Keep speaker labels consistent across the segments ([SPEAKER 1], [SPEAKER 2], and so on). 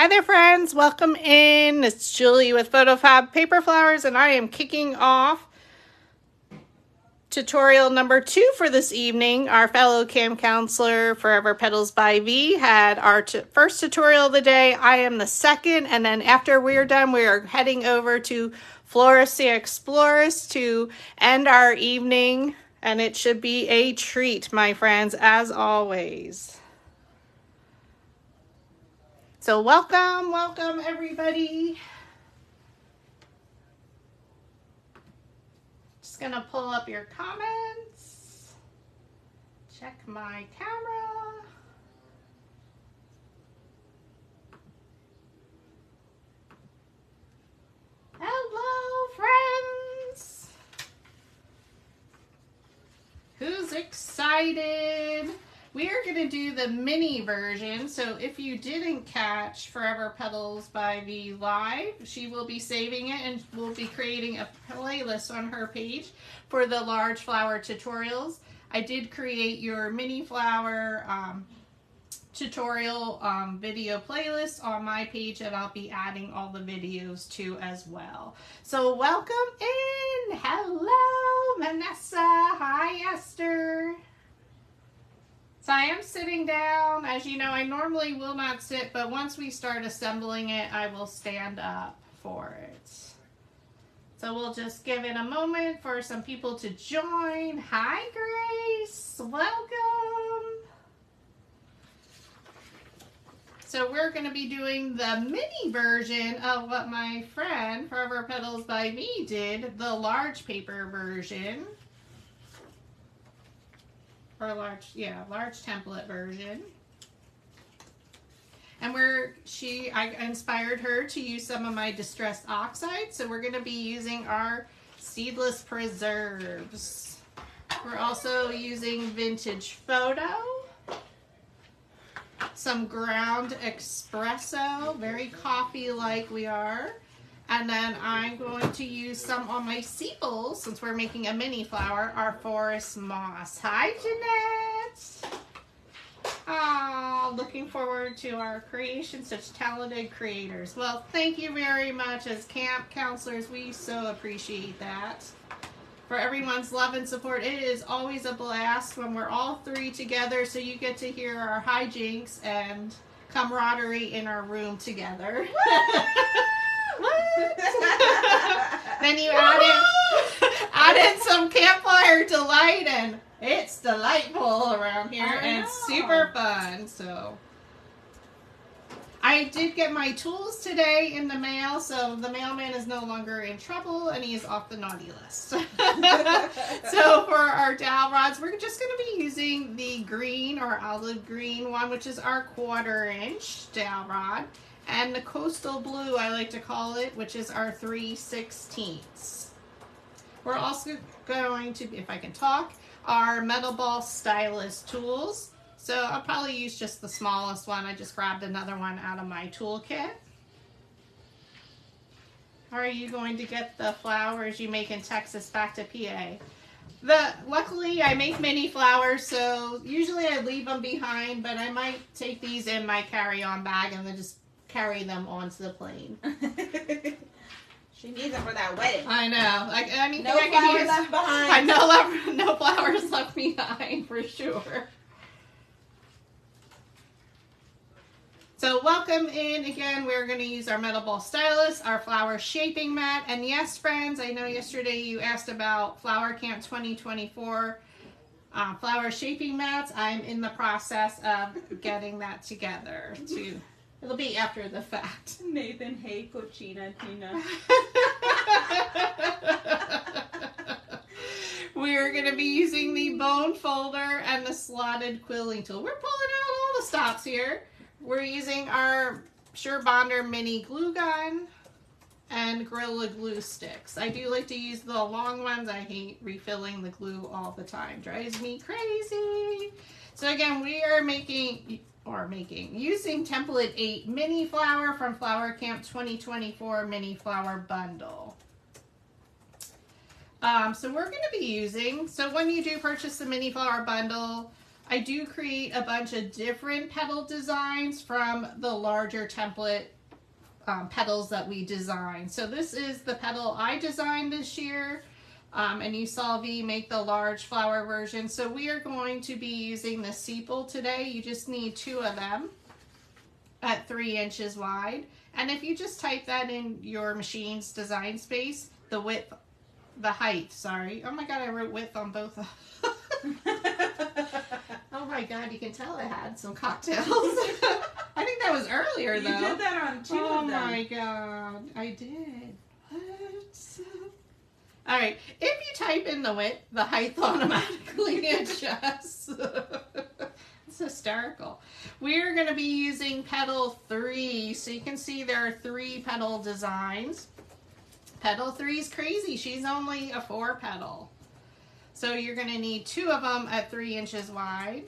[SPEAKER 1] Hi there friends, welcome in. It's Julie with PhotoFabPaperFlowers and I am kicking off tutorial number 2 for this evening. Our fellow camp counselor, Forever Petals by V, had our first tutorial of the day. I am the second, and then after we're done, we are heading over to Florist Explorers to end our evening, and it should be a treat, my friends, as always. So welcome everybody. Just gonna pull up your comments. Check my camera. Hello friends. Who's excited? We are going to do the mini version, so if you didn't catch Forever Petals by V live, she will be saving it and we'll be creating a playlist on her page for the large flower tutorials. I did create your mini flower tutorial video playlist on my page that I'll be adding all the videos to as well. So welcome in! Hello Vanessa! Hi Esther! So I am sitting down. As you know, I normally will not sit, but once we start assembling it, I will stand up for it. So we'll just give it a moment for some people to join. Hi, Grace. Welcome. So we're going to be doing the mini version of what my friend Forever Petals by Me did, the large paper version. Or large template version. And I inspired her to use some of my distressed oxide, so we're going to be using our seedless preserves. We're also using vintage photo, some ground espresso, very coffee-like we are. And then I'm going to use some on my sepals, since we're making a mini flower, our forest moss. Hi, Jeanette. Oh, looking forward to our creation, such talented creators. Well, thank you very much. As camp counselors, we so appreciate that. For everyone's love and support, it is always a blast when we're all three together, so you get to hear our hijinks and camaraderie in our room together. Then you add in some campfire delight, and it's delightful around here and it's super fun. So I did get my tools today in the mail, so the mailman is no longer in trouble and he is off the naughty list. So for our dowel rods, we're just going to be using the green or olive green one, which is our 1/4 inch dowel rod. And the coastal blue, I like to call it, which is our 3/16. We're also going to, if I can talk, our metal ball stylus tools. So I'll probably use just the smallest one. I just grabbed another one out of my toolkit. How are you going to get the flowers you make in Texas back to PA? Luckily, I make mini flowers, so usually I leave them behind, but I might take these in my carry-on bag and then just carry them onto the plane.
[SPEAKER 2] She needs them for that wedding.
[SPEAKER 1] I know. Like anything
[SPEAKER 2] no
[SPEAKER 1] I can use.
[SPEAKER 2] Left behind.
[SPEAKER 1] I know, no flowers left behind for sure. So welcome in again. We're going to use our metal ball stylus, our flower shaping mat, and yes, friends, I know yesterday you asked about Flower Camp 2024 flower shaping mats. I'm in the process of getting that together too. It'll be after the fact.
[SPEAKER 2] Nathan, hey, Cochina, Tina.
[SPEAKER 1] We're going to be using the bone folder and the slotted quilling tool. We're pulling out all the stops here. We're using our Sure Bonder mini glue gun and Gorilla Glue sticks. I do like to use the long ones. I hate refilling the glue all the time. Drives me crazy. So again, we are using template 8 mini flower from Flower Camp 2024 mini flower bundle. So we're going to be using, so when you do purchase the mini flower bundle, I do create a bunch of different petal designs from the larger template petals that we design. So this is the petal I designed this year, and you saw V make the large flower version. So we are going to be using the sepal today. You just need 2 of them at 3 inches wide. And if you just type that in your machine's design space, the width, the height, sorry. Oh my God, I wrote width on both of them. Oh my God, you can tell I had some cocktails. I think that was earlier though.
[SPEAKER 2] You did that on 2 of them.
[SPEAKER 1] Oh my God, I did. What? All right, if you type in the width, the height automatically adjusts. It's hysterical. We're going to be using petal 3, so you can see there are 3 petal designs. Petal 3 is crazy. She's only a 4 petal. So you're going to need 2 of them at 3 inches wide.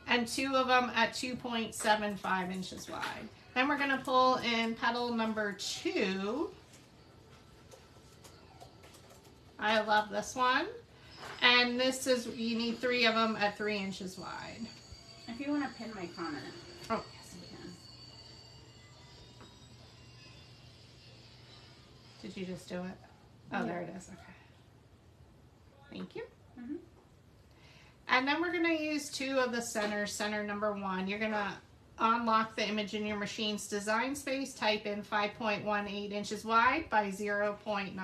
[SPEAKER 1] And 2 of them at 2.75 inches wide. Then we're going to pull in petal number 2. I love this one. And this is, you need 3 of them at 3 inches wide.
[SPEAKER 2] If you want to pin my comment.
[SPEAKER 1] Oh,
[SPEAKER 2] Yes, you can.
[SPEAKER 1] did you just do it? Oh, there it is. Okay. Thank you.
[SPEAKER 2] Mm-hmm.
[SPEAKER 1] And then we're going to use 2 of the center number 1. You're going to unlock the image in your machine's design space, type in 5.18 inches wide by 0.9.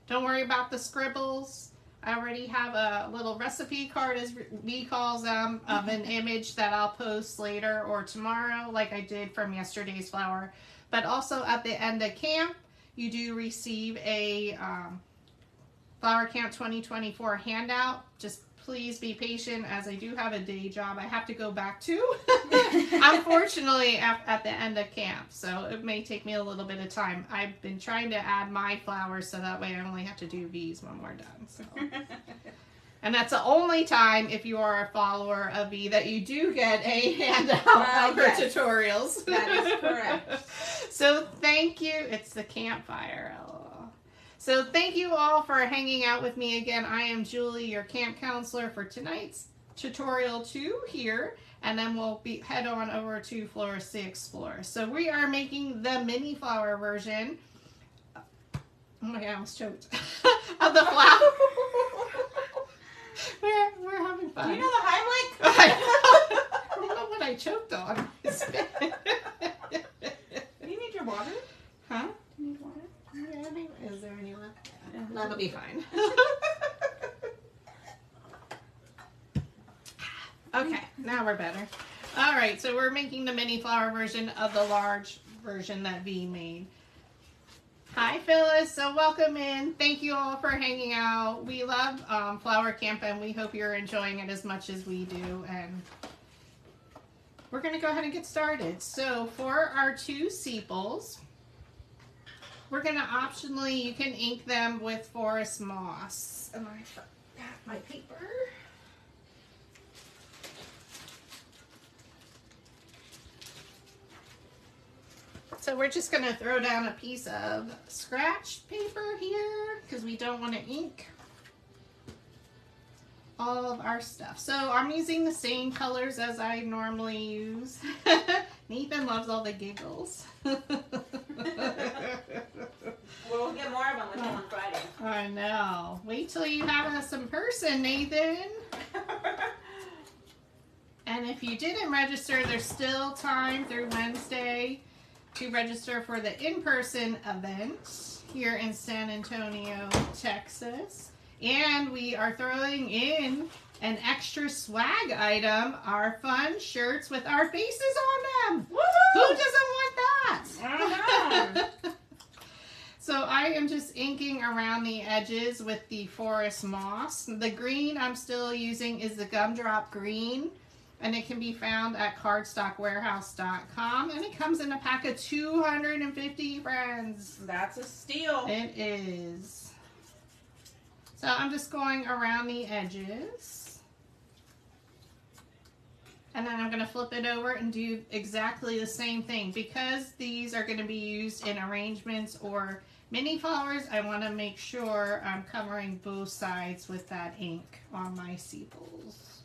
[SPEAKER 1] Don't worry about the scribbles. I already have a little recipe card, as V calls them, of an image that I'll post later or tomorrow, like I did from yesterday's flower. But also at the end of camp, you do receive a Flower Camp 2024 handout. Just please be patient, as I do have a day job I have to go back to, unfortunately, at the end of camp. So it may take me a little bit of time. I've been trying to add my flowers so that way I only have to do V's when we're done. So. And that's the only time, if you are a follower of V, that you do get a handout of her tutorials.
[SPEAKER 2] That is correct.
[SPEAKER 1] So thank you. It's the campfire. So thank you all for hanging out with me again. I am Julie, your camp counselor for tonight's tutorial 2 here. And then we'll head on over to Florist to Explore. So we are making the mini flower version. Oh my God, I almost choked. Of the flower. We're having fun.
[SPEAKER 2] Do you know the Heimlich?
[SPEAKER 1] I don't know what I choked on.
[SPEAKER 2] Do you need your water?
[SPEAKER 1] Huh?
[SPEAKER 2] Do you need water?
[SPEAKER 1] Is there any left? That'll be fine. Okay, now we're better. All right, so we're making the mini flower version of the large version that V made. Hi Phyllis, so welcome in. Thank you all for hanging out. We love Flower Camp and we hope you're enjoying it as much as we do. And we're gonna go ahead and get started. So for our 2 sepals, we're gonna optionally, you can ink them with forest moss. And I forgot my paper. So we're just gonna throw down a piece of scratch paper here because we don't want to ink all of our stuff. So I'm using the same colors as I normally use. Nathan loves all the giggles.
[SPEAKER 2] We'll get more of them with him on Friday.
[SPEAKER 1] I know. Wait till you have us in person, Nathan. And if you didn't register, there's still time through Wednesday to register for the in-person event here in San Antonio, Texas. And we are throwing in an extra swag item, our fun shirts with our faces on them. Woo-hoo! Who doesn't want that? So I am just inking around the edges with the forest moss. The green I'm still using is the gumdrop green. And it can be found at cardstockwarehouse.com. And it comes in a pack of 250 friends.
[SPEAKER 2] That's a steal.
[SPEAKER 1] It is. So I'm just going around the edges. And then I'm going to flip it over and do exactly the same thing. Because these are going to be used in arrangements or Mini flowers, I want to make sure I'm covering both sides with that ink on my sepals.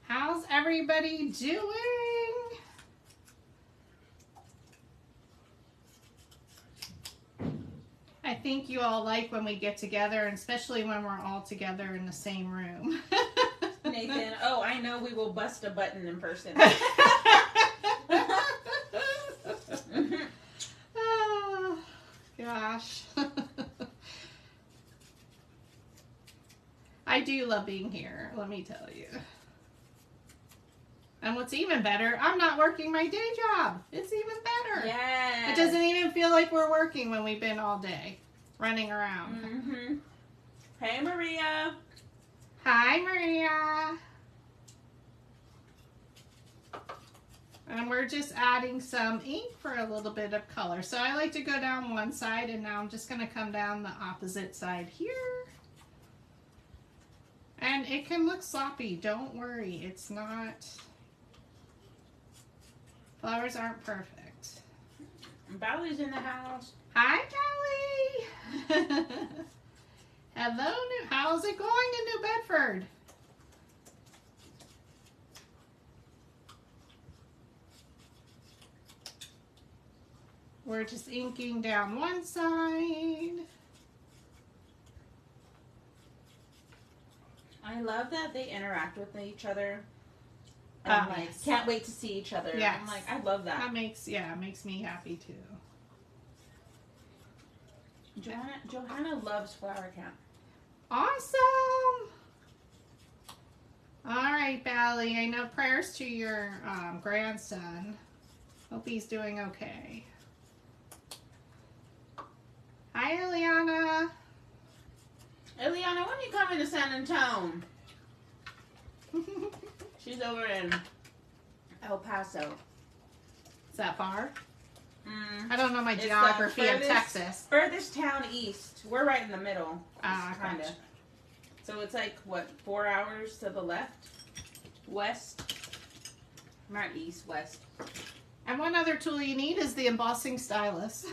[SPEAKER 1] How's everybody doing? I think you all like when we get together, and especially when we're all together in the same room.
[SPEAKER 2] Nathan, oh, I know we will bust a button in person.
[SPEAKER 1] Oh, gosh. I do love being here, let me tell you. And what's even better, I'm not working my day job. It's even better.
[SPEAKER 2] Yeah.
[SPEAKER 1] It doesn't even feel like we're working when we've been all day running around.
[SPEAKER 2] Mm-hmm. Hey, Maria.
[SPEAKER 1] Hi, Maria. And we're just adding some ink for a little bit of color. So I like to go down one side, and now I'm just going to come down the opposite side here. And it can look sloppy. Don't worry. It's not... Flowers aren't perfect.
[SPEAKER 2] Bally's in the house.
[SPEAKER 1] Hi, Kelly. Hello, how's it going in New Bedford? We're just inking down one side.
[SPEAKER 2] I love that they interact with each other. And
[SPEAKER 1] Yes.
[SPEAKER 2] can't wait to see each other.
[SPEAKER 1] Yes.
[SPEAKER 2] I'm like, I love that.
[SPEAKER 1] That makes, yeah, it makes me happy too.
[SPEAKER 2] Johanna loves flower camp.
[SPEAKER 1] Awesome. All right, Bally. I know prayers to your grandson. Hope he's doing okay. Hi, Eliana.
[SPEAKER 2] Eliana, when you coming to San Antonio? She's over in El Paso.
[SPEAKER 1] Is that far?
[SPEAKER 2] Mm.
[SPEAKER 1] I don't know my
[SPEAKER 2] It's
[SPEAKER 1] geography
[SPEAKER 2] the
[SPEAKER 1] of Texas.
[SPEAKER 2] Furthest town east. We're right in the middle.
[SPEAKER 1] Kind
[SPEAKER 2] of. So it's like, what, 4 hours to the left? West? Not east, west.
[SPEAKER 1] And one other tool you need is the embossing stylus.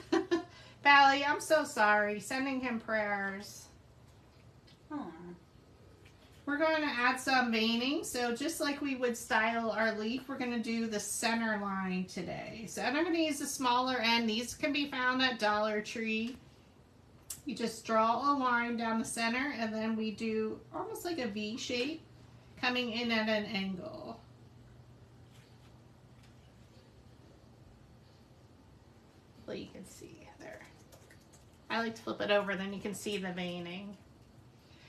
[SPEAKER 1] Bally, I'm so sorry. Sending him prayers.
[SPEAKER 2] Oh.
[SPEAKER 1] We're going to add some veining. So just like we would style our leaf, we're going to do the center line today. So I'm going to use the smaller end. These can be found at Dollar Tree. You just draw a line down the center, and then we do almost like a V shape coming in at an angle. Hopefully you can see there. I like to flip it over, then you can see the veining.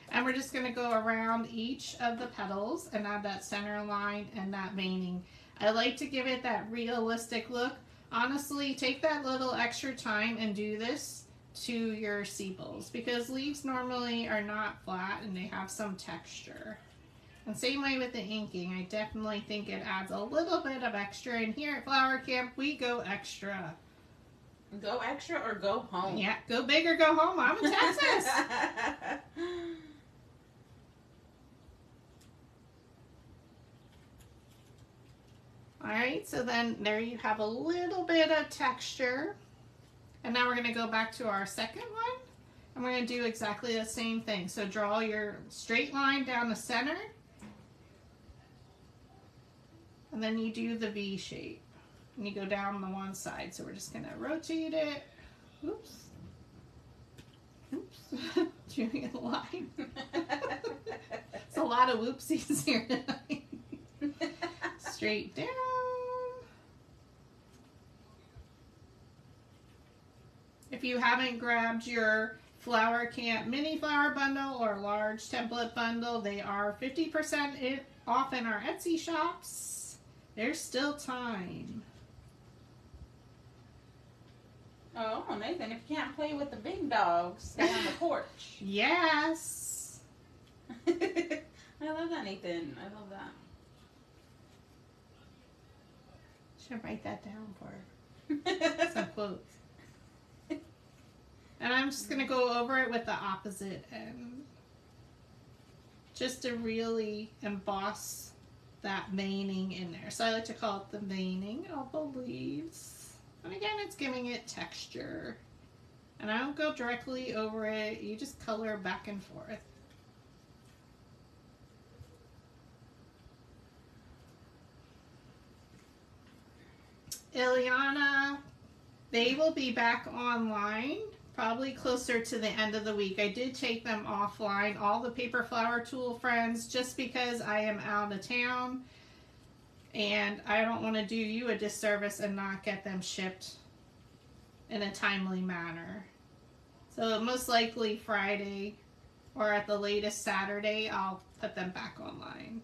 [SPEAKER 1] And we're just going to go around each of the petals and add that center line and that veining. I like to give it that realistic look. Honestly, take that little extra time and do this to your sepals, because leaves normally are not flat and they have some texture. And same way with the inking, I definitely think it adds a little bit of extra. And here at Flower Camp, we go extra.
[SPEAKER 2] Go extra or go home?
[SPEAKER 1] Yeah, go big or go home. I'm in Texas. Alright, so then there you have a little bit of texture. And now we're going to go back to our second one. And we're going to do exactly the same thing. So draw your straight line down the center. And then you do the V shape. And you go down the one side. So we're just going to rotate it. Oops. Oops. Doing a line. It's a lot of whoopsies here tonight. Straight down. If you haven't grabbed your Flower Camp mini flower bundle or large template bundle, they are 50% off in our Etsy shops. There's still time.
[SPEAKER 2] Oh, Nathan, if you can't play with the big dogs, stay on the porch.
[SPEAKER 1] Yes.
[SPEAKER 2] I love that, Nathan. I love that.
[SPEAKER 1] Should write that down for her. Some quotes. And I'm just going to go over it with the opposite end. Just to really emboss that veining in there. So I like to call it the veining of the leaves. And again, it's giving it texture. And I don't go directly over it. You just color back and forth. Ileana, they will be back online probably closer to the end of the week. I did take them offline, all the paper flower tool friends, just because I am out of town and I don't want to do you a disservice and not get them shipped in a timely manner. So most likely Friday or at the latest Saturday, I'll put them back online.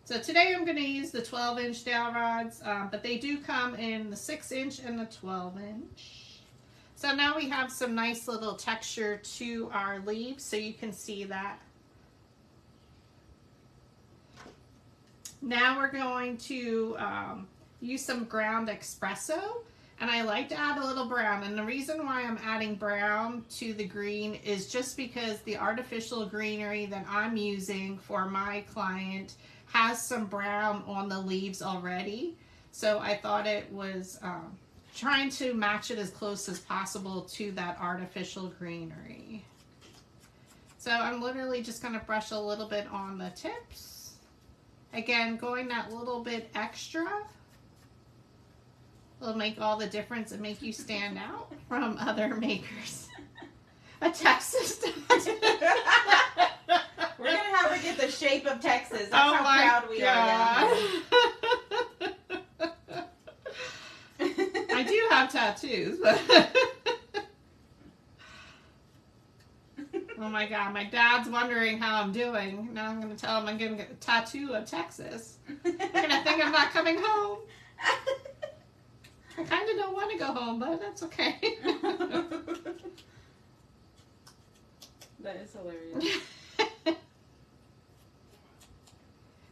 [SPEAKER 1] So today I'm going to use the 12-inch dowel rods, but they do come in the 6-inch and the 12-inch. So now we have some nice little texture to our leaves, so you can see that. Now we're going to use some ground espresso, and I like to add a little brown. And the reason why I'm adding brown to the green is just because the artificial greenery that I'm using for my client has some brown on the leaves already. So I thought it was trying to match it as close as possible to that artificial greenery. So I'm literally just going to brush a little bit on the tips. Again, going that little bit extra will make all the difference and make you stand out from other makers. A Texas dot.
[SPEAKER 2] We're going to have her get the shape of Texas. That's how proud we are down here.
[SPEAKER 1] I do have tattoos, but oh my God, my dad's wondering how I'm doing. Now I'm going to tell him I'm going to get a tattoo of Texas. They're going to think I'm not coming home. I kind of don't want to go home, but that's okay.
[SPEAKER 2] That is hilarious.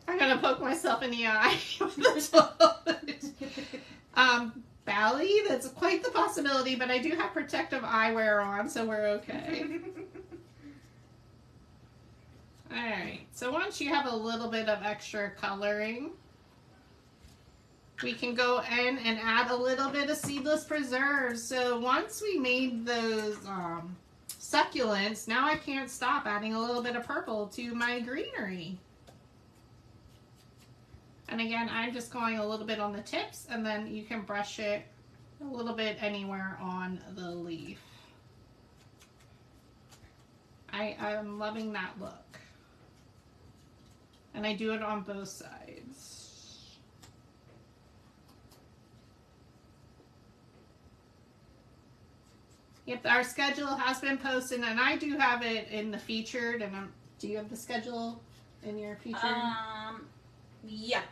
[SPEAKER 1] I'm going to poke myself in the eye with the 12. Bally, that's quite the possibility, but I do have protective eyewear on, so we're okay. Alright, so once you have a little bit of extra coloring, we can go in and add a little bit of seedless preserves. So once we made those succulents, now I can't stop adding a little bit of purple to my greenery. And again, I'm just going a little bit on the tips, and then you can brush it a little bit anywhere on the leaf. I'm loving that look. And I do it on both sides. Yep, our schedule has been posted, and I do have it in the featured. And do you have the schedule in your featured?
[SPEAKER 2] Yeah,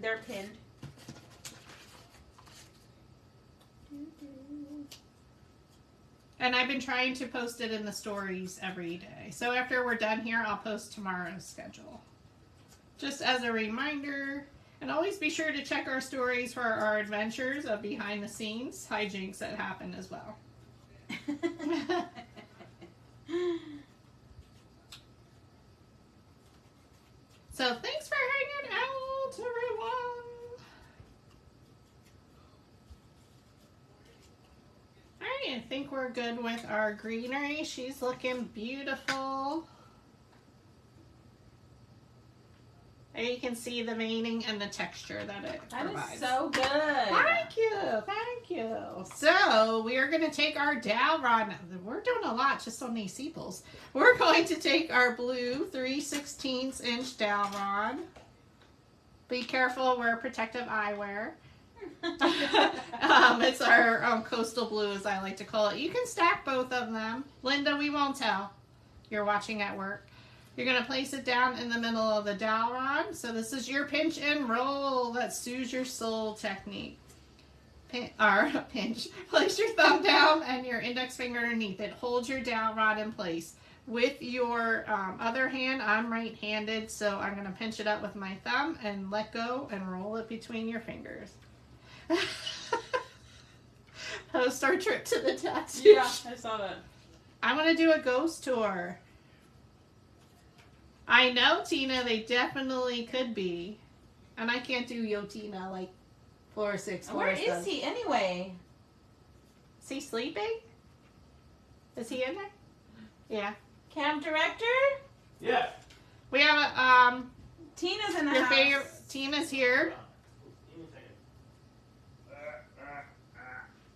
[SPEAKER 2] they're pinned.
[SPEAKER 1] And I've been trying to post it in the stories every day. So after we're done here, I'll post tomorrow's schedule. Just as a reminder, and always be sure to check our stories for our adventures of behind the scenes hijinks that happen as well. So thanks for hanging out, everyone. Alright, I think we're good with our greenery. She's looking beautiful. There you can see the veining and the texture that it provides.
[SPEAKER 2] That is so good.
[SPEAKER 1] Thank you, thank you. So we are going to take our dowel rod. We're doing a lot just on these sepals. We're going to take our blue 3/16 inch dowel rod. Be careful, wear protective eyewear. It's our coastal blue, as I like to call it. You can stack both of them. Linda, we won't tell. You're watching at work. You're going to place it down in the middle of the dowel rod. So this is your pinch and roll. That soothes your soul technique. Pinch. Place your thumb down and your index finger underneath it. Hold your dowel rod in place. With your other hand, I'm right-handed, so I'm going to pinch it up with my thumb and let go and roll it between your fingers. Post our trip to the tattoo.
[SPEAKER 2] Yeah, I saw that.
[SPEAKER 1] I want to do a ghost tour. I know, Tina, they definitely could be. And I can't do Yo Tina like Florist Explorers.
[SPEAKER 2] Where is he anyway?
[SPEAKER 1] Is he sleeping? Is he in there? Yeah.
[SPEAKER 2] Camp director?
[SPEAKER 3] Yeah.
[SPEAKER 1] We have
[SPEAKER 2] Tina's in the
[SPEAKER 1] your
[SPEAKER 2] house.
[SPEAKER 1] favorite. Tina's here.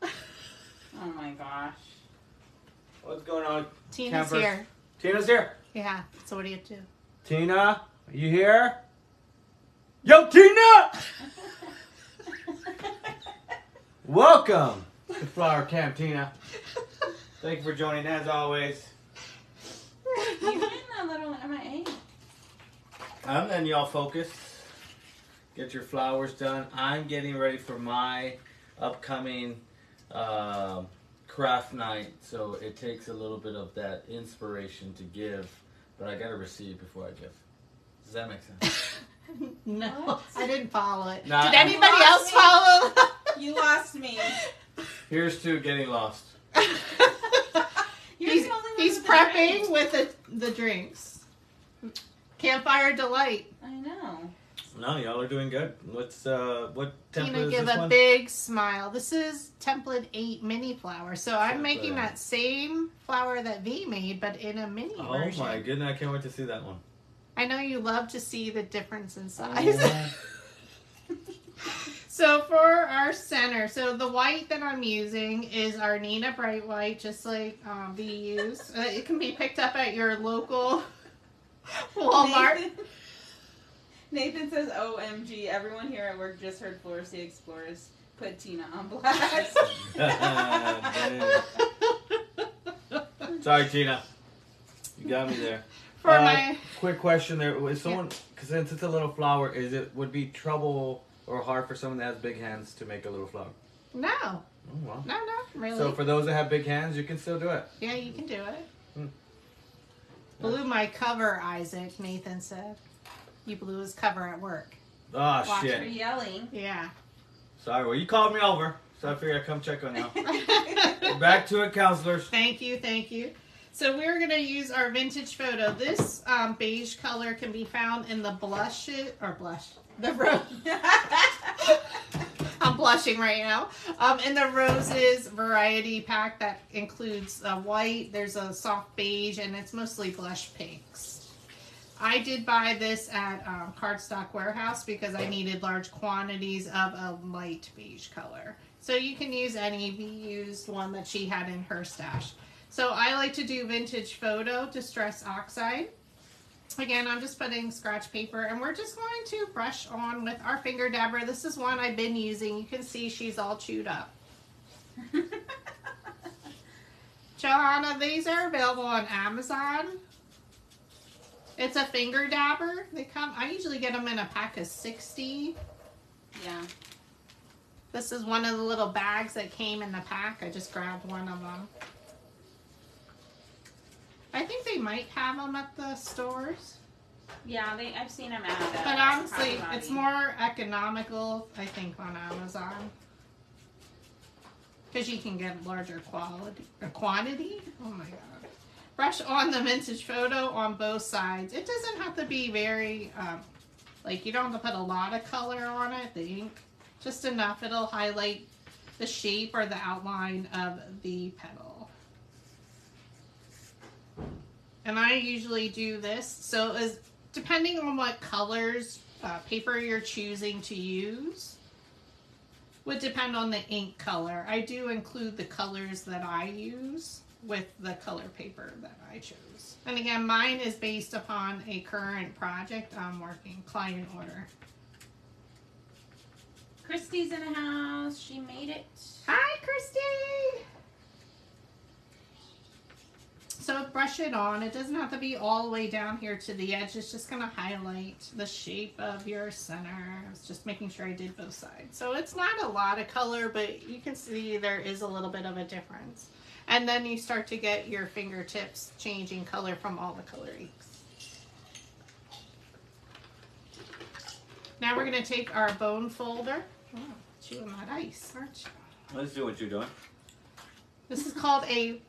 [SPEAKER 2] Oh my gosh.
[SPEAKER 3] What's going on?
[SPEAKER 1] Tina's
[SPEAKER 3] campers?
[SPEAKER 1] here.
[SPEAKER 3] Tina's here.
[SPEAKER 1] Yeah. So what do you do?
[SPEAKER 3] Tina, are you here? Yo, Tina! Welcome to Flower Camp, Tina. Thank you for joining as always.
[SPEAKER 2] You've been a little MIA.
[SPEAKER 3] I'm letting y'all focus. Get your flowers done. I'm getting ready for my upcoming craft night, so it takes a little bit of that inspiration to give, but I gotta receive before I give. Does that make sense?
[SPEAKER 1] No,
[SPEAKER 2] What?
[SPEAKER 1] I didn't follow it.
[SPEAKER 3] Nah,
[SPEAKER 1] Did
[SPEAKER 3] I'm-
[SPEAKER 1] anybody
[SPEAKER 2] You
[SPEAKER 1] else
[SPEAKER 2] lost
[SPEAKER 1] follow?
[SPEAKER 2] You lost me.
[SPEAKER 3] Here's to getting lost.
[SPEAKER 2] You're
[SPEAKER 1] he's
[SPEAKER 2] the only one
[SPEAKER 1] he's
[SPEAKER 2] with the
[SPEAKER 1] prepping
[SPEAKER 2] drink.
[SPEAKER 1] with the drinks. Campfire delight.
[SPEAKER 2] I know.
[SPEAKER 3] No, y'all are doing good. What's what template
[SPEAKER 1] Tina,
[SPEAKER 3] is
[SPEAKER 1] give
[SPEAKER 3] this
[SPEAKER 1] a
[SPEAKER 3] one?
[SPEAKER 1] big smile. This is template 8 mini flower. So I'm making
[SPEAKER 3] Template.
[SPEAKER 1] that same flower that V made, but in a mini
[SPEAKER 3] Oh
[SPEAKER 1] version.
[SPEAKER 3] my goodness, I can't wait to see that one.
[SPEAKER 1] I know you love to see the difference in size.
[SPEAKER 3] Oh.
[SPEAKER 1] So for our center, so the white that I'm using is our Nina Bright White, just like V used. It can be picked up at your local Walmart.
[SPEAKER 2] Nathan says, OMG, everyone here at work just heard Florist Explorers put Tina on blast.
[SPEAKER 3] Sorry, Tina. You got me there.
[SPEAKER 1] For my
[SPEAKER 3] Quick question there. Is someone, because since it's a little flower, would it be trouble or hard for someone that has big hands to make a little flower?
[SPEAKER 1] no,
[SPEAKER 3] Oh, wow.
[SPEAKER 1] no, really.
[SPEAKER 3] So for those that have big hands, you can still do it.
[SPEAKER 1] Yeah, you can do it.
[SPEAKER 3] Hmm.
[SPEAKER 1] Blew my cover, Isaac, Nathan said. You blew his cover at work.
[SPEAKER 3] Oh,
[SPEAKER 2] Watch her
[SPEAKER 3] shit.
[SPEAKER 2] yelling.
[SPEAKER 1] Yeah.
[SPEAKER 3] Sorry, well, you called me over, so I figured I'd come check on you. Back to it, counselors.
[SPEAKER 1] Thank you, thank you. So we're going to use our vintage photo. This beige color can be found in the the rose. I'm blushing right now. In the roses variety pack that includes white, there's a soft beige, and it's mostly blush pinks. I did buy this at Cardstock Warehouse because I needed large quantities of a light beige color. So you can use any used one that she had in her stash. So I like to do vintage photo distress oxide. Again, I'm just putting scratch paper, and we're just going to brush on with our finger dabber. This is one I've been using. You can see she's all chewed up. Johanna, these are available on Amazon. It's a finger dabber. I usually get them in a pack of 60.
[SPEAKER 2] Yeah.
[SPEAKER 1] This is one of the little bags that came in the pack. I just grabbed one of them. I think they might have them at the stores.
[SPEAKER 2] Yeah, I've seen them at
[SPEAKER 1] But honestly,
[SPEAKER 2] Hobby
[SPEAKER 1] it's
[SPEAKER 2] Lobby.
[SPEAKER 1] more economical, I think, on Amazon. Because you can get larger quantity. Oh my god. Brush on the vintage photo on both sides. It doesn't have to be very, you don't have to put a lot of color on it, the ink. Just enough. It'll highlight the shape or the outline of the petal. And I usually do this. So depending on what colors, paper you're choosing to use, would depend on the ink color. I do include the colors that I use with the color paper that I chose. And again, mine is based upon a current project I'm working, client order.
[SPEAKER 2] Christy's in the house. She made it.
[SPEAKER 1] Hi, Christy! So brush it on. It doesn't have to be all the way down here to the edge. It's just going to highlight the shape of your center. I was just making sure I did both sides. So it's not a lot of color, but you can see there is a little bit of a difference. And then you start to get your fingertips changing color from all the color inks. Now we're going to take our bone folder. Oh, chewing that ice, aren't you?
[SPEAKER 3] Let's do what you're doing.
[SPEAKER 1] This is called a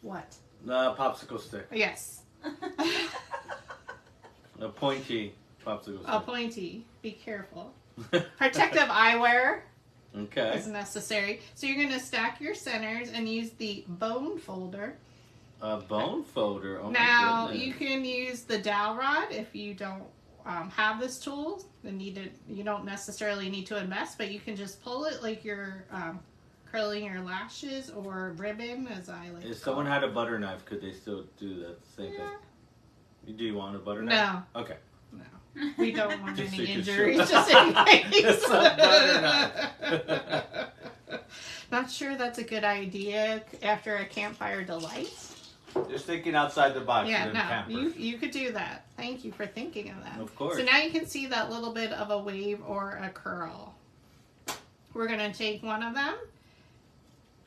[SPEAKER 1] what?
[SPEAKER 3] The popsicle stick.
[SPEAKER 1] Yes.
[SPEAKER 3] A pointy popsicle
[SPEAKER 1] A
[SPEAKER 3] stick.
[SPEAKER 1] pointy. Be careful. Protective eyewear
[SPEAKER 3] Okay.
[SPEAKER 1] is necessary. So you're going to stack your centers and use the bone folder.
[SPEAKER 3] A bone folder. Oh
[SPEAKER 1] Now,
[SPEAKER 3] my goodness.
[SPEAKER 1] you can use the dowel rod if you don't have this tool. You don't necessarily need to invest, but you can just pull it like you're curling your lashes or ribbon, as I like.
[SPEAKER 3] If someone had a butter knife, could they still do that same thing? Do you want a butter knife?
[SPEAKER 1] No.
[SPEAKER 3] Okay.
[SPEAKER 1] No. We don't want
[SPEAKER 3] Just so
[SPEAKER 1] any
[SPEAKER 3] you can
[SPEAKER 1] injuries,
[SPEAKER 3] show.
[SPEAKER 1] just in case.
[SPEAKER 3] Just a butter knife.
[SPEAKER 1] Not sure that's a good idea after a campfire delight.
[SPEAKER 3] Just thinking outside the box.
[SPEAKER 1] Yeah,
[SPEAKER 3] and
[SPEAKER 1] no,
[SPEAKER 3] camper.
[SPEAKER 1] you could do that. Thank you for thinking of that.
[SPEAKER 3] Of course.
[SPEAKER 1] So now you can see that little bit of a wave or a curl. We're going to take one of them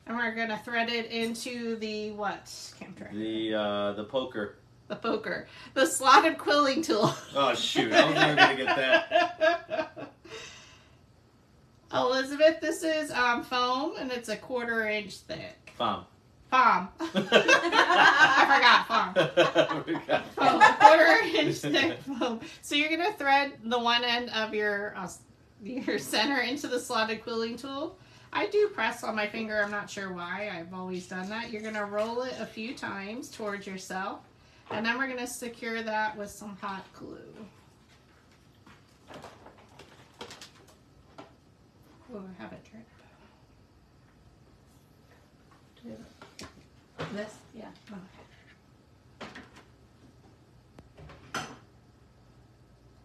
[SPEAKER 1] and we're going to thread it into the what?
[SPEAKER 3] The poker.
[SPEAKER 1] The poker. The slotted quilling tool.
[SPEAKER 3] Oh shoot! I was never gonna get that.
[SPEAKER 1] Elizabeth, this is foam and it's a 1/4 inch thick.
[SPEAKER 3] Foam.
[SPEAKER 1] Foam. I forgot foam. Foam, 1/4 inch thick foam. So you're gonna thread the one end of your center into the slotted quilling tool. I do press on my finger. I'm not sure why. I've always done that. You're gonna roll it a few times towards yourself, and then we're gonna secure that with some hot glue. Oh, I have it turned.
[SPEAKER 2] This? Yeah.
[SPEAKER 1] Okay.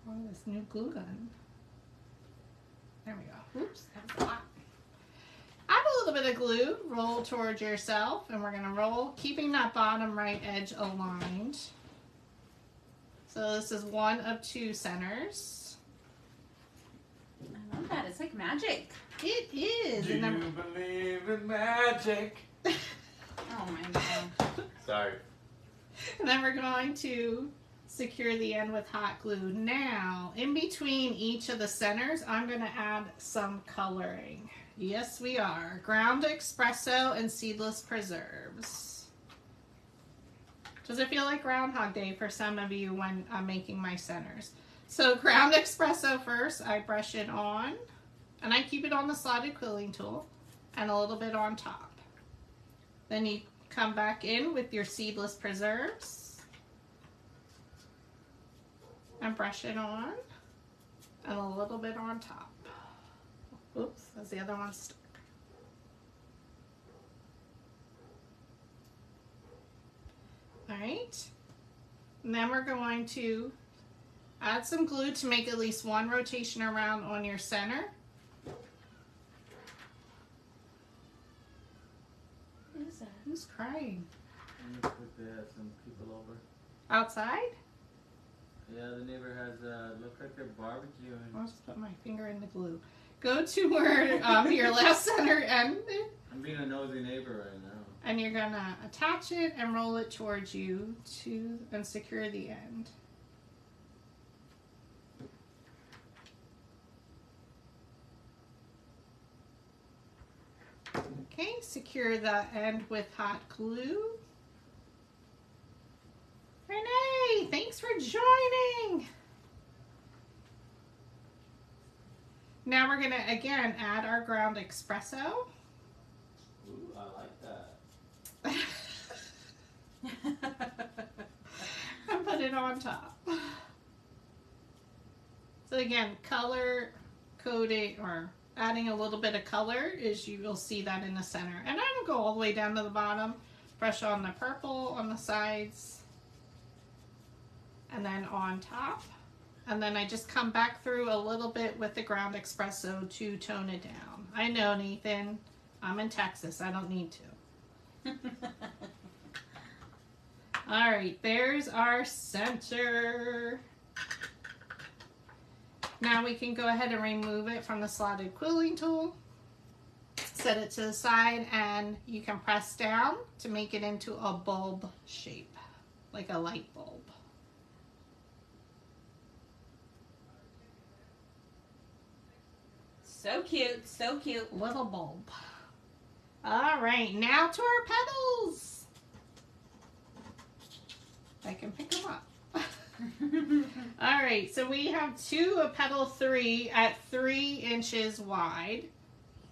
[SPEAKER 1] Oh, this new glue gun. There we go. Oops, that was a lot. Add a little bit of glue, roll towards yourself, and we're gonna roll, keeping that bottom right edge aligned. So this is one of 2 centers.
[SPEAKER 2] I love that. It's like magic.
[SPEAKER 1] It is.
[SPEAKER 3] Do
[SPEAKER 1] And then,
[SPEAKER 3] you believe in magic?
[SPEAKER 2] Oh my god.
[SPEAKER 3] Sorry.
[SPEAKER 1] and then we're going to secure the end with hot glue. Now, in between each of the centers, I'm going to add some coloring. Yes, we are. Ground espresso and seedless preserves. Does it feel like Groundhog Day for some of you when I'm making my centers? So ground espresso first, I brush it on, and I keep it on the slotted quilling tool, and a little bit on top. Then you come back in with your seedless preserves, and brush it on, and a little bit on top. Oops, as the other one stuck. All right, and then we're going to add some glue to make at least one rotation around on your center. What is that? Who's crying?
[SPEAKER 3] Looks like they have some people over.
[SPEAKER 1] Outside?
[SPEAKER 3] Yeah, the neighbor has look like they're barbecuing.
[SPEAKER 1] I'll just put my finger in the glue. Go to where your left center ended,
[SPEAKER 3] I'm being a nosy neighbor right now.
[SPEAKER 1] and you're gonna attach it and roll it towards you and secure the end. Okay, secure the end with hot glue. Renee, thanks for joining. Now we're gonna again add our ground espresso.
[SPEAKER 3] Ooh, I like that.
[SPEAKER 1] And put it on top. So again, color coding or adding a little bit of color is you will see that in the center. And I don't go all the way down to the bottom. Brush on the purple on the sides and then on top. And then I just come back through a little bit with the ground espresso to tone it down. I know, Nathan, I'm in Texas. I don't need to. All right, there's our center. Now we can go ahead and remove it from the slotted quilling tool. Set it to the side, and you can press down to make it into a bulb shape, like a light bulb.
[SPEAKER 2] So cute, so cute.
[SPEAKER 1] Little bulb. All right, now to our petals. I can pick them up. All right, so we have petal 3 at 3 inches wide.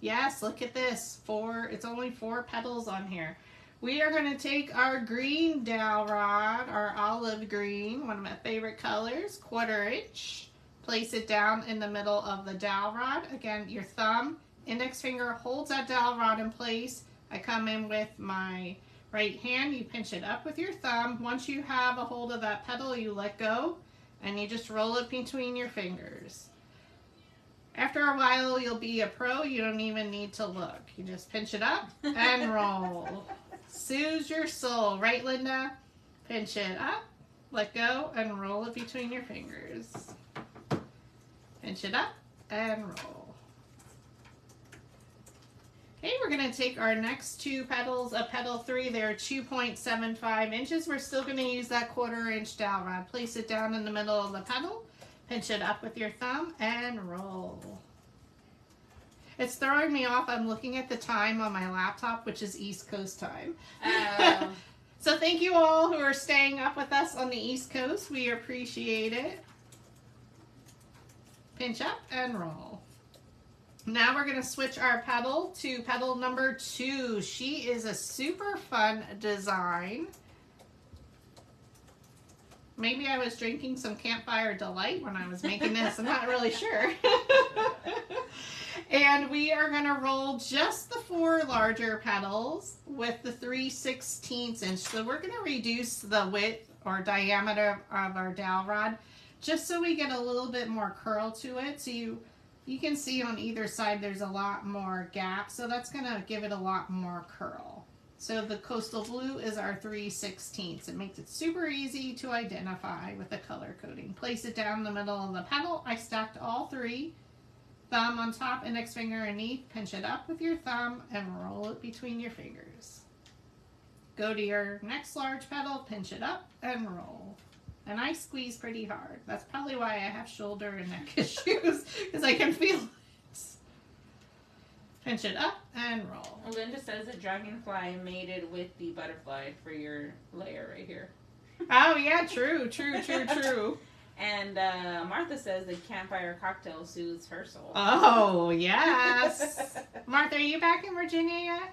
[SPEAKER 1] Yes, look at this. It's only 4 petals on here. We are going to take our green dowel rod, our olive green, one of my favorite colors, 1/4 inch. Place it down in the middle of the dowel rod. Again, your thumb, index finger holds that dowel rod in place. I come in with my right hand, you pinch it up with your thumb. Once you have a hold of that petal, you let go and you just roll it between your fingers. After a while, you'll be a pro. You don't even need to look. You just pinch it up and roll. Soothes your soul, right, Linda? Pinch it up, let go, and roll it between your fingers. Pinch it up and roll. Okay, we're going to take our next 2 petals of petal 3. They're 2.75 inches. We're still going to use that 1/4 inch dowel rod. Place it down in the middle of the petal. Pinch it up with your thumb and roll. It's throwing me off. I'm looking at the time on my laptop, which is East Coast time. So thank you all who are staying up with us on the East Coast. We appreciate it. Pinch up and roll. Now we're going to switch our petal to petal number 2. She is a super fun design. Maybe I was drinking some Campfire Delight when I was making this. I'm not really sure. And we are going to roll just the 4 larger petals with the 3/16 inch. So we're going to reduce the width or diameter of our dowel rod just so we get a little bit more curl to it. So you can see on either side there's a lot more gap. So that's going to give it a lot more curl. So the Coastal Blue is our 3/16. It makes it super easy to identify with the color coding. Place it down in the middle of the petal. I stacked all 3. Thumb on top, index finger underneath. Pinch it up with your thumb and roll it between your fingers. Go to your next large petal, pinch it up and roll. And I squeeze pretty hard. That's probably why I have shoulder and neck issues, because I can feel it. Pinch it up and roll.
[SPEAKER 2] Linda says that dragonfly mated with the butterfly for your layer right here.
[SPEAKER 1] Oh yeah, true.
[SPEAKER 2] And Martha says the campfire cocktail soothes her soul.
[SPEAKER 1] Oh, yes. Martha, are you back in Virginia yet?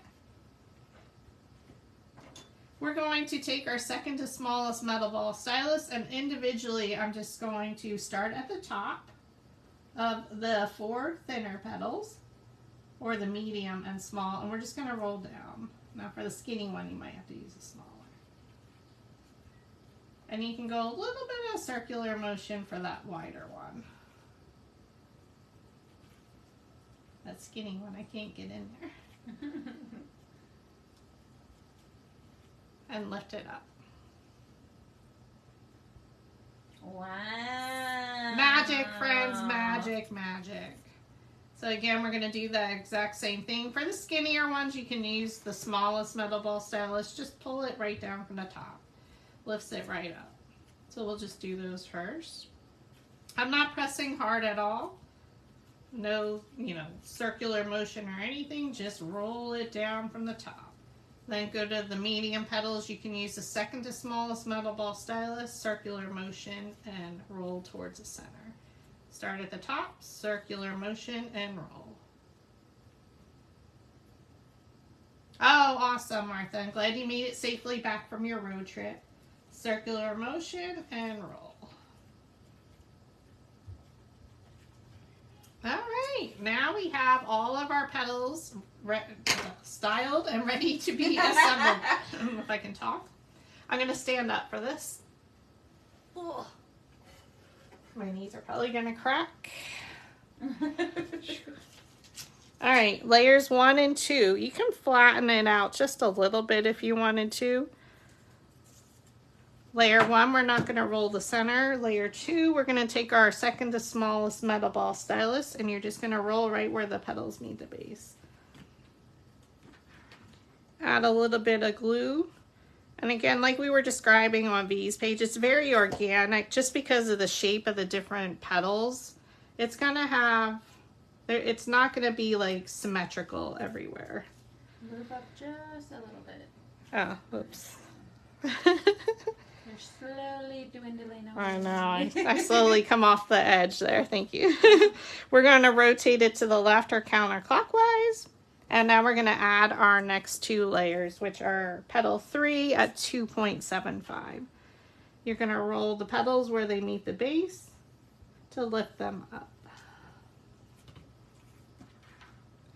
[SPEAKER 1] We're going to take our second to smallest metal ball stylus, and individually I'm just going to start at the top of the 4 thinner petals, or the medium and small, and we're just going to roll down. Now for the skinny one, you might have to use a smaller. And you can go a little bit of circular motion for that wider one. That skinny one, I can't get in there. And lift it up.
[SPEAKER 2] Wow.
[SPEAKER 1] Magic, friends, magic, magic. So again, we're going to do the exact same thing. For the skinnier ones, you can use the smallest metal ball stylus. Just pull it right down from the top. Lifts it right up. So we'll just do those first. I'm not pressing hard at all. No, circular motion or anything. Just roll it down from the top. Then go to the medium petals. You can use the second to smallest metal ball stylus, circular motion, and roll towards the center. Start at the top, circular motion, and roll. Oh, awesome, Martha. I'm glad you made it safely back from your road trip. Circular motion and roll. All right, now we have all of our petals styled and ready to be assembled. If I can talk. I'm going to stand up for this. Ugh. My knees are probably going to crack. All right, layers 1 and 2. You can flatten it out just a little bit if you wanted to. Layer 1, we're not going to roll the center. Layer 2, we're going to take our second to smallest metal ball stylus, and you're just going to roll right where the petals meet the base. Add a little bit of glue. And again, like we were describing on V's page, it's very organic just because of the shape of the different petals. It's going to have, it's not going to be like symmetrical everywhere.
[SPEAKER 2] Move up just a little bit.
[SPEAKER 1] Oh, whoops.
[SPEAKER 2] You're slowly dwindling away.
[SPEAKER 1] I know. I slowly come off the edge there. Thank you. We're going to rotate it to the left or counterclockwise. And now we're going to add our next 2 layers, which are petal 3 at 2.75. You're going to roll the petals where they meet the base to lift them up.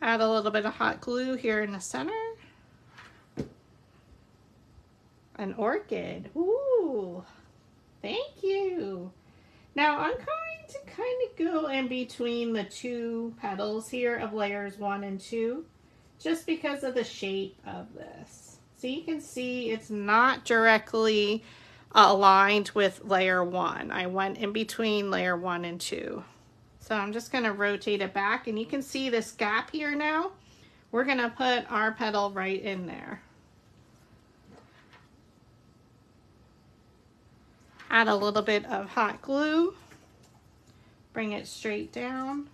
[SPEAKER 1] Add a little bit of hot glue here in the center. An orchid. Ooh, thank you. Now I'm going to kind of go in between the 2 petals here of layers 1 and 2, just because of the shape of this. So you can see it's not directly aligned with layer 1. I went in between layer 1 and 2. So I'm just going to rotate it back, and you can see this gap here now. We're going to put our petal right in there. Add a little bit of hot glue. Bring it straight down.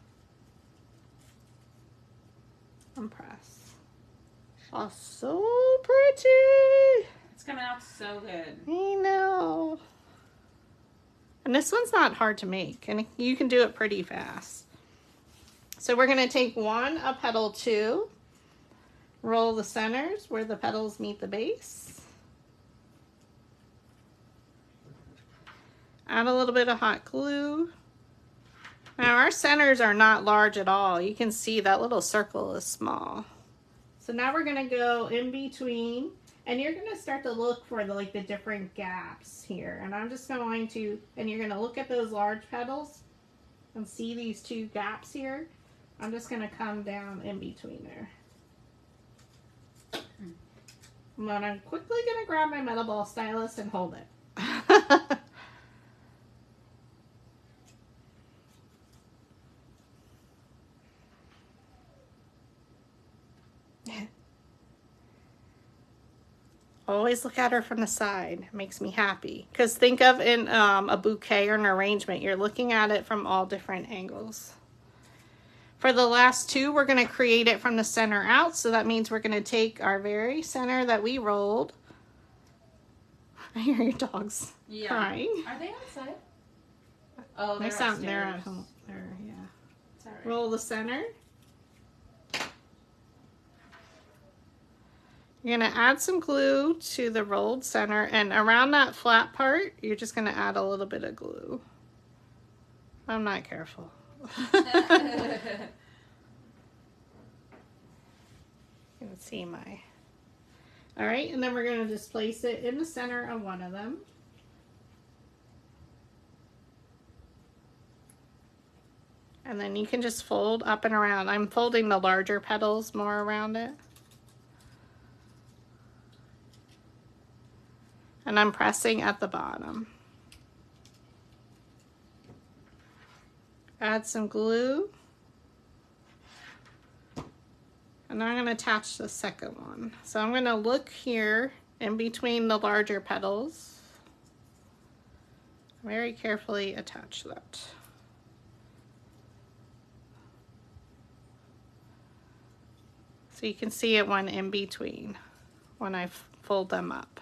[SPEAKER 1] And press. Oh, so pretty.
[SPEAKER 2] It's coming out so good.
[SPEAKER 1] I know. And this one's not hard to make, and you can do it pretty fast. So we're going to take one of petal 2, roll the centers where the petals meet the base. Add a little bit of hot glue. Now our centers are not large at all. You can see that little circle is small. So now we're going to go in between, and you're going to start to look for the different gaps here. And I'm just going to, and you're going to look at those large petals and see these 2 gaps here. I'm just going to come down in between there. I'm quickly going to grab my metal ball stylus and hold it. Always look at her from the side. It makes me happy. Because think of in a bouquet or an arrangement, you're looking at it from all different angles. For the last 2, we're going to create it from the center out. So that means we're going to take our very center that we rolled. I hear your dogs crying.
[SPEAKER 2] Are they outside? Oh,
[SPEAKER 1] they're at home. Yeah.
[SPEAKER 2] It's all right.
[SPEAKER 1] Roll the center. You're going to add some glue to the rolled center, and around that flat part, you're just going to add a little bit of glue. I'm not careful. You can see my... All right, and then we're going to just place it in the center of one of them. And then you can just fold up and around. I'm folding the larger petals more around it. And I'm pressing at the bottom. Add some glue. And I'm going to attach the second one. So I'm going to look here in between the larger petals. Very carefully attach that. So you can see it one in between when I fold them up.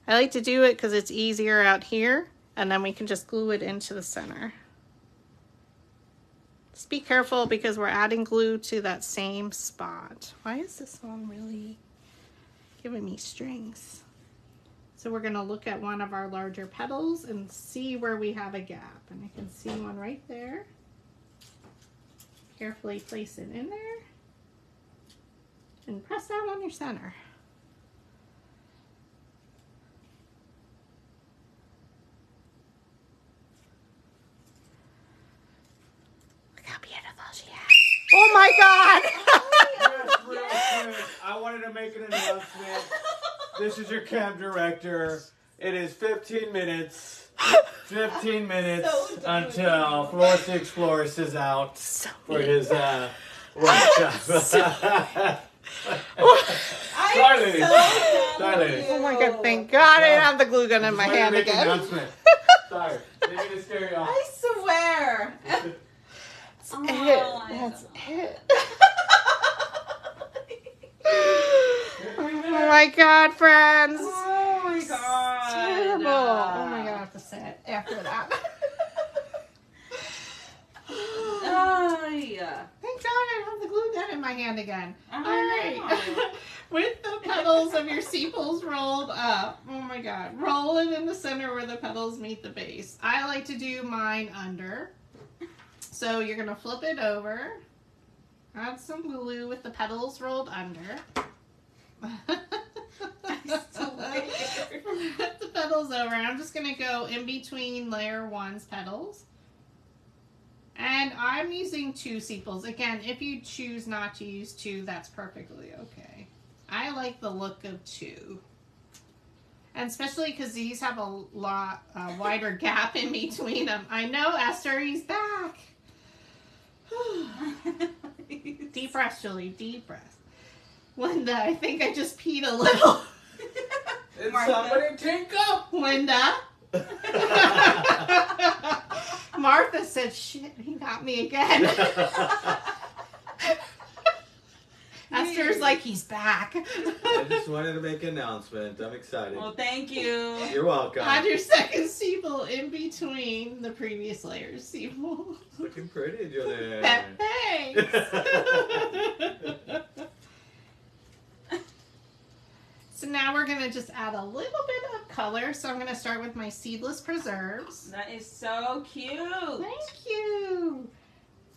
[SPEAKER 1] I like to do it because it's easier out here, and then we can just glue it into the center. Just be careful because we're adding glue to that same spot. Why is this one really giving me strings? So we're going to look at one of our larger petals and see where we have a gap. And I can see one right there. Carefully place it in there. And press down on your center. Oh my God!
[SPEAKER 3] Yes, real quick, I wanted to make an announcement. This is your camp director. It is 15 minutes. 15 minutes until Floor 6 Florist is out for his workshop. Sorry, ladies.
[SPEAKER 1] Oh my God, thank God I didn't have the glue gun in my hand again.
[SPEAKER 3] Announcement. Sorry, didn't mean to scare you off.
[SPEAKER 2] I swear.
[SPEAKER 1] That's it. Oh my God, friends.
[SPEAKER 2] Oh my God.
[SPEAKER 1] hand again.
[SPEAKER 2] Oh,
[SPEAKER 1] All right. With the petals of your sepals rolled up. Oh my god. Roll it in the center where the petals meet the base. I like to do mine under. So you're going to flip it over. Add some glue with the petals rolled under. Flip the petals over. I'm just going to go in between layer 1's petals. And I'm using 2 sepals. Again, if you choose not to use 2, that's perfectly okay. I like the look of 2. And especially because these have a lot wider gap in between them. I know, Esther, he's back. Deep breath, Julie, deep breath. Linda, I think I just peed a little.
[SPEAKER 3] Did somebody tinkle?
[SPEAKER 1] Linda. Martha said, shit, he got me again. Esther's like, he's back.
[SPEAKER 3] I just wanted to make an announcement. I'm excited.
[SPEAKER 2] Well, thank you.
[SPEAKER 3] You're welcome.
[SPEAKER 1] Add your second sepal in between the previous layer's sepal.
[SPEAKER 3] Looking pretty, Julie.
[SPEAKER 1] Thanks. So now we're going to just add a little bit of color. So I'm going to start with my seedless preserves.
[SPEAKER 2] That is so cute.
[SPEAKER 1] Thank you.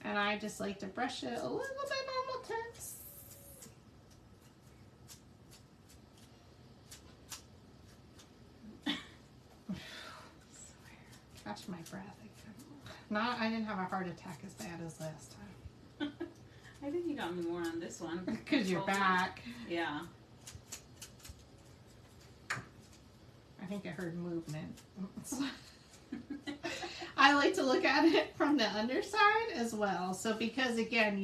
[SPEAKER 1] And I just like to brush it a little bit on the tips. Catch my breath again. I didn't have a heart attack as bad as last time.
[SPEAKER 2] I think you got me more on this one.
[SPEAKER 1] Because you're back.
[SPEAKER 2] Yeah.
[SPEAKER 1] I think I heard movement. I like to look at it from the underside as well. So because again,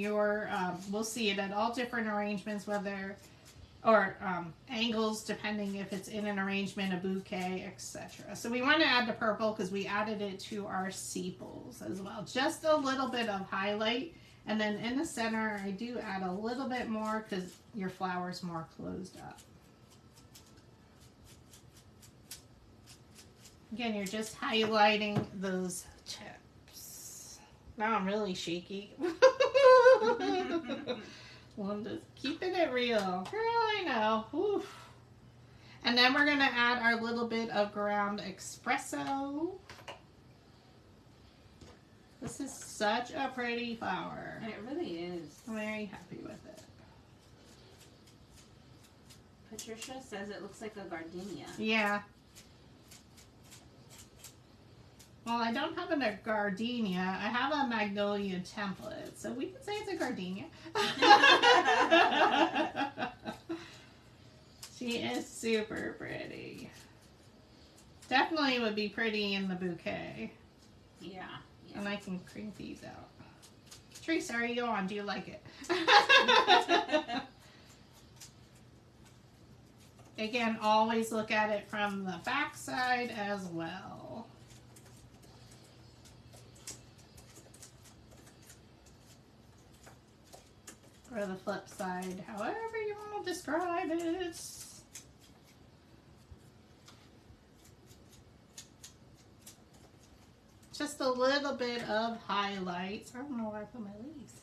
[SPEAKER 1] we'll see it at all different arrangements, angles, depending if it's in an arrangement, a bouquet, etc. So we want to add the purple because we added it to our sepals as well. Just a little bit of highlight. And then in the center, I do add a little bit more because your flower's more closed up. Again, you're just highlighting those tips. Now I'm really shaky. Well, I'm just keeping it real. Girl, I know. Oof. And then we're going to add our little bit of ground espresso. This is such a pretty flower.
[SPEAKER 2] It really is.
[SPEAKER 1] I'm very happy with it.
[SPEAKER 2] Patricia says it looks like a gardenia.
[SPEAKER 1] Yeah. Well, I don't have a gardenia. I have a magnolia template, so we can say it's a gardenia. She is super pretty. Definitely would be pretty in the bouquet.
[SPEAKER 2] Yeah.
[SPEAKER 1] And I can crank these out. Teresa, are you on? Do you like it? Again, always look at it from the back side as well. Or the flip side, however you want to describe it. Just a little bit of highlights. I don't know where I put my leaves.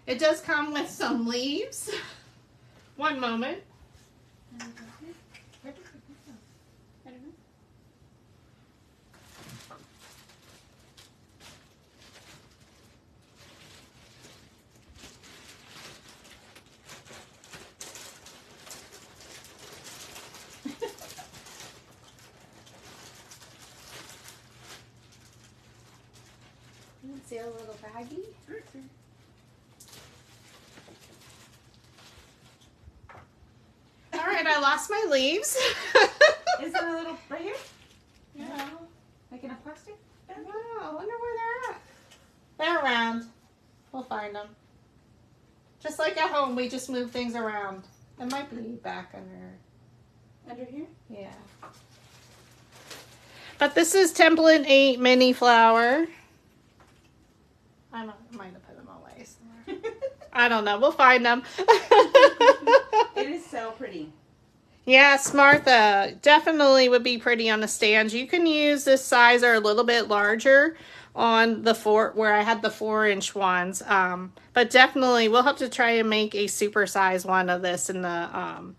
[SPEAKER 1] It does come with some leaves. One moment. Where did I go? I don't know. See a little baggie? All right, I lost my leaves.
[SPEAKER 2] Is it a little right here?
[SPEAKER 1] Yeah.
[SPEAKER 2] Like in a plastic bag?
[SPEAKER 1] Wow, I wonder where they're at. They're around. We'll find them. Just like at home, we just move things around. It might be back
[SPEAKER 2] Under here?
[SPEAKER 1] Yeah. But this is Template 8 mini flower. I might have put them away somewhere. I don't know. We'll find them.
[SPEAKER 2] It is so pretty.
[SPEAKER 1] Yes, Martha. Definitely would be pretty on the stand. You can use this size or a little bit larger on the where I had the 4-inch ones. But definitely we'll have to try and make a super size one of this in the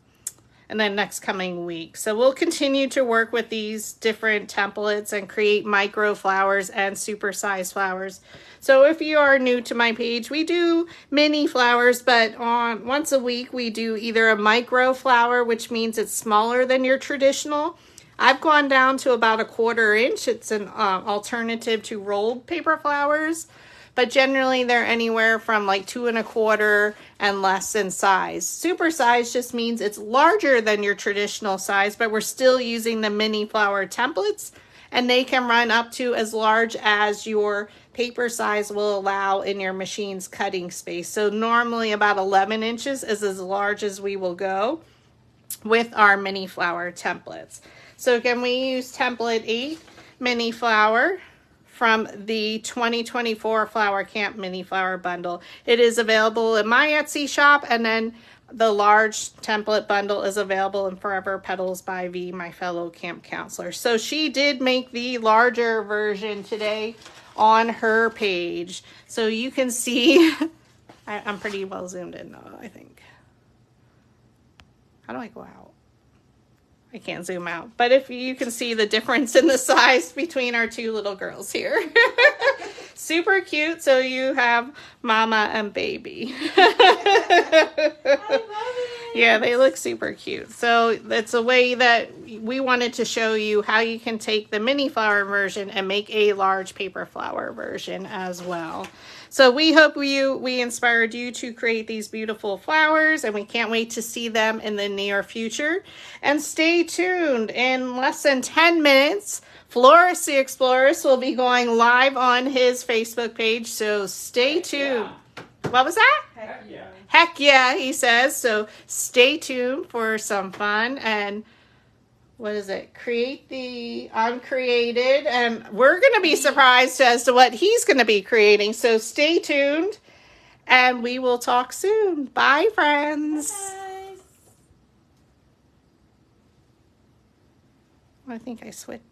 [SPEAKER 1] next coming week. So we'll continue to work with these different templates and create micro flowers and super size flowers. So if you are new to my page, we do mini flowers, but once a week we do either a micro flower, which means it's smaller than your traditional. I've gone down to about a 1/4 inch. It's an alternative to rolled paper flowers, but generally they're anywhere from like 2 1/4 and less in size. Super size just means it's larger than your traditional size, but we're still using the mini flower templates, and they can run up to as large as your paper size will allow in your machine's cutting space. So normally about 11 inches is as large as we will go with our mini flower templates. So again, we use template 8 mini flower from the 2024 Flower Camp mini flower bundle. It is available in my Etsy shop, and then the large template bundle is available in Forever Petals by V, my fellow camp counselor. So she did make the larger version today on her page. So you can see, I'm pretty well zoomed in though, I think. How do I go out? I can't zoom out, but if you can see the difference in the size between our two little girls here. Super cute. So you have mama and baby.
[SPEAKER 2] I love it.
[SPEAKER 1] Yeah, they look super cute. So that's a way that we wanted to show you how you can take the mini flower version and make a large paper flower version as well. So we hope we inspired you to create these beautiful flowers, and we can't wait to see them in the near future. And stay tuned. In less than 10 minutes, Florist the Explorist will be going live on his Facebook page, so stay tuned.
[SPEAKER 3] Yeah.
[SPEAKER 1] What was that?
[SPEAKER 3] Heck yeah.
[SPEAKER 1] Heck yeah, he says. So stay tuned for some fun. And what is it? Create the Uncreated. And we're going to be surprised as to what he's going to be creating. So stay tuned, and we will talk soon. Bye, friends.
[SPEAKER 2] Bye, guys.
[SPEAKER 1] I think I switched.